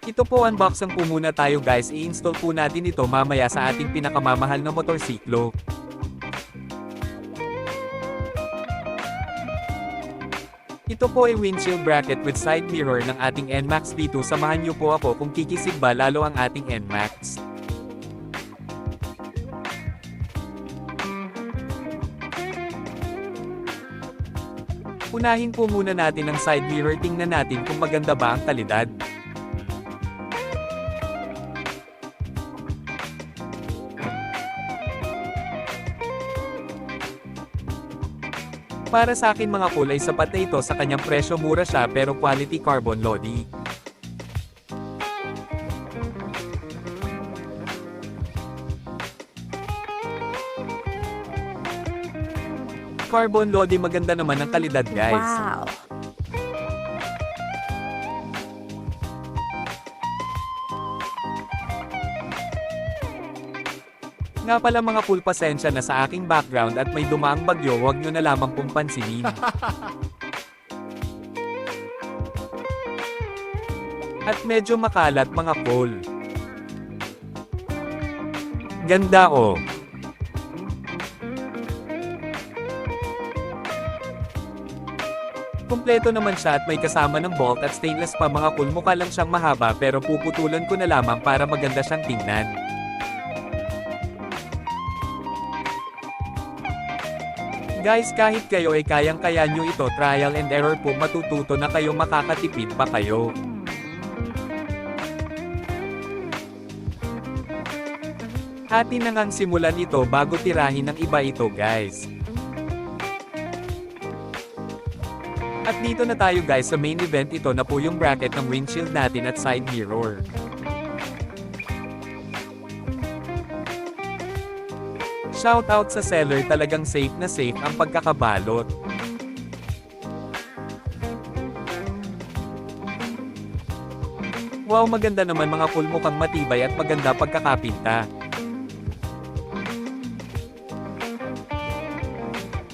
Ito po, unboxing po muna tayo guys, i-install po natin ito mamaya sa ating pinakamamahal na motorsiklo. Ito po ay windshield bracket with side mirror ng ating NMAX V2. Samahan niyo po ako kung kikisig ba lalo ang ating NMAX. Unahin po muna natin ang side mirror, tingnan natin kung maganda ba ang kalidad. Para sa akin mga kulay sapat na ito sa kanyang presyo, mura siya pero quality carbon lodi. Carbon lodi, maganda naman ang kalidad guys. Wow! Nga pala mga cool, pasensya na sa aking background at may dumaang bagyo, huwag nyo na lamang pong pansinin. At medyo makalat mga cool. Ganda oh. Kumpleto naman siya at may kasama ng bolt at stainless pa mga cool. Mukha lang siyang mahaba pero puputulan ko na lamang para maganda siyang tingnan. Guys, kahit kayo ay kayang-kaya nyo ito, trial and error po, matututo na kayo, makakatipid pa kayo. Hati na ngang simulan ito bago tirahin ng iba ito guys. At dito na tayo guys sa main event. Ito na po yung bracket ng windshield natin at side mirror. Shoutout sa seller, talagang safe na safe ang pagkakabalot. Wow, maganda naman mga cool, mukhang matibay at maganda pagkakapinta.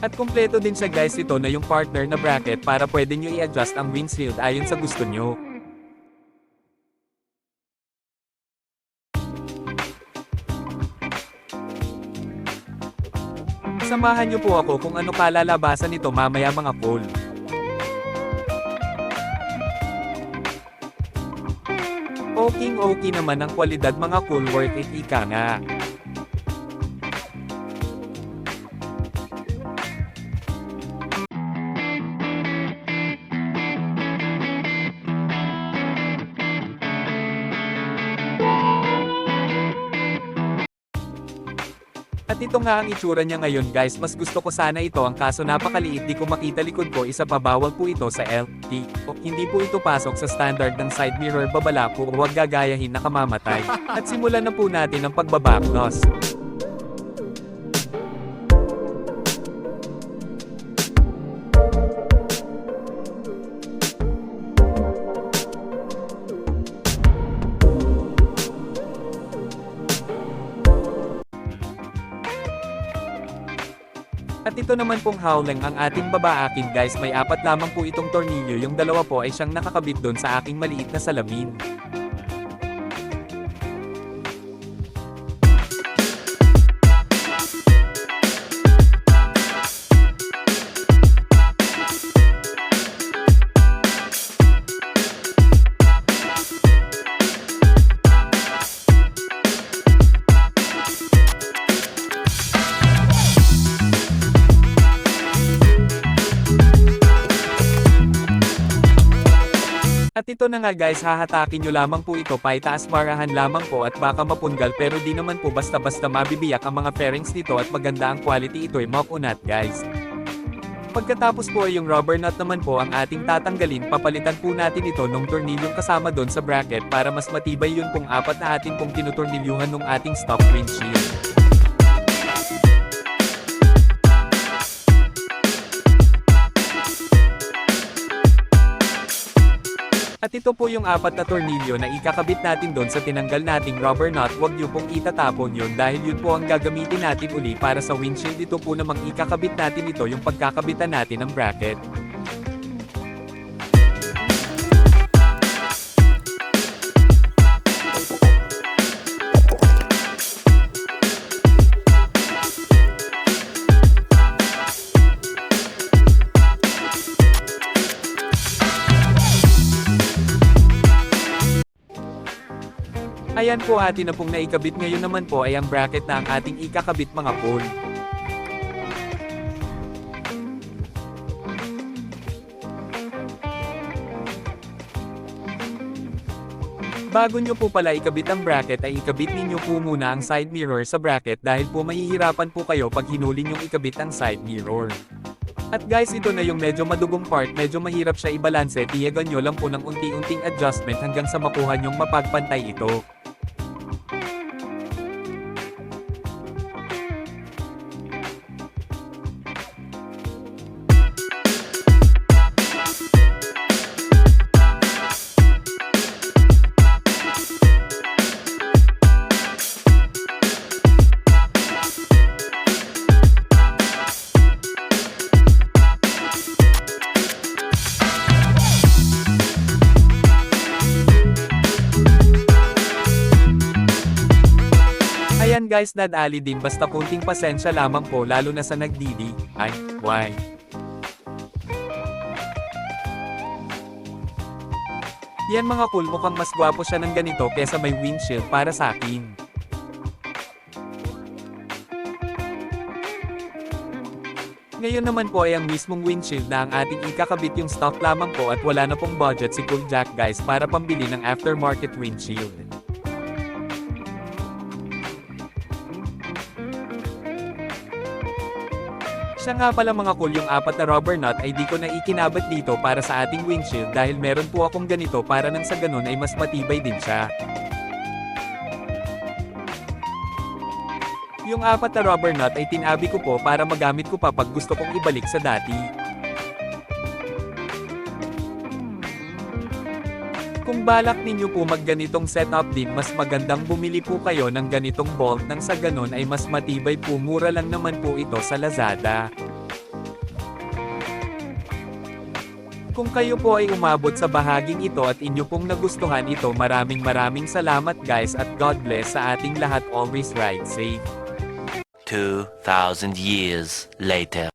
At kumpleto din siya guys, ito na yung partner na bracket para pwede nyo i-adjust ang windshield ayon sa gusto nyo. Samahan niyo po ako kung ano kalalabasan nito mamaya mga cool. Okay naman ang kwalidad mga cool, worth it ika nga. At ito nga ang itsura niya ngayon guys, mas gusto ko sana ito, ang kaso napakaliit, di ko makita likod ko, isa pa bawal po ito sa LT. Hindi po ito pasok sa standard ng side mirror, babala po, huwag gagayahin na kamamatay. At simulan na po natin ang pagbabaknos. At ito naman pong howling ang ating babaakin guys, may 4 lamang po itong tornilyo, yung 2 po ay siyang nakakabit doon sa aking maliit na salamin. At ito na nga guys, hahatakin nyo lamang po ito, paitaas barahan lamang po at baka mapunggal, pero di naman po basta-basta mabibiyak ang mga fairings nito at maganda ang quality, ito ay mock nut guys. Pagkatapos po ay yung rubber nut naman po ang ating tatanggalin, papalitan po natin ito nung tornilyong kasama doon sa bracket para mas matibay yun pong 4 na atin pong tinutornilyuhan nung ating stock windshield. At ito po yung 4 na tornilyo na ikakabit natin doon sa tinanggal nating rubber nut. Huwag nyo pong itatapon yun dahil yun po ang gagamitin natin uli para sa windshield. Ito po namang ikakabit natin ito, yung pagkakabitan natin ng bracket. Ayan po, atin na pong naikabit. Ngayon naman po ay ang bracket na ang ating ikakabit mga pol. Bago nyo po pala ikabit ang bracket ay ikabit ninyo po muna ang side mirror sa bracket dahil po mahihirapan po kayo pag hinuli nyong ikabit ang side mirror. At guys, ito na yung medyo madugong part, medyo mahirap siya ibalanse, tiyagan nyo lang po ng unti-unting adjustment hanggang sa makuha nyong mapagpantay ito. Ayan guys, nadali din, basta kunting pasensya lamang po lalo na sa nagdidi, ay, why? Yan mga cool, mukhang mas gwapo siya ng ganito kesa may windshield para sa akin. Ngayon naman po ay ang mismong windshield na ang ating ikakabit, yung stock lamang po at wala na pong budget si Cool Jack guys para pambili ng aftermarket windshield. Siya nga pala mga cool, yung apat na rubber nut ay di ko na ikinabat dito para sa ating windshield dahil meron po akong ganito para nang sa ganun ay mas matibay din siya. Yung apat na rubber nut ay tinabi ko po para magamit ko pa pag gusto kong ibalik sa dati. Kung balak ninyo po magganitong setup din, mas magandang bumili po kayo ng ganitong bolt nang sa ganun ay mas matibay po, mura lang naman po ito sa Lazada. Kung kayo po ay umabot sa bahaging ito at inyo pong nagustuhan ito, maraming salamat guys at God bless sa ating lahat, always ride safe. 2,000 years later.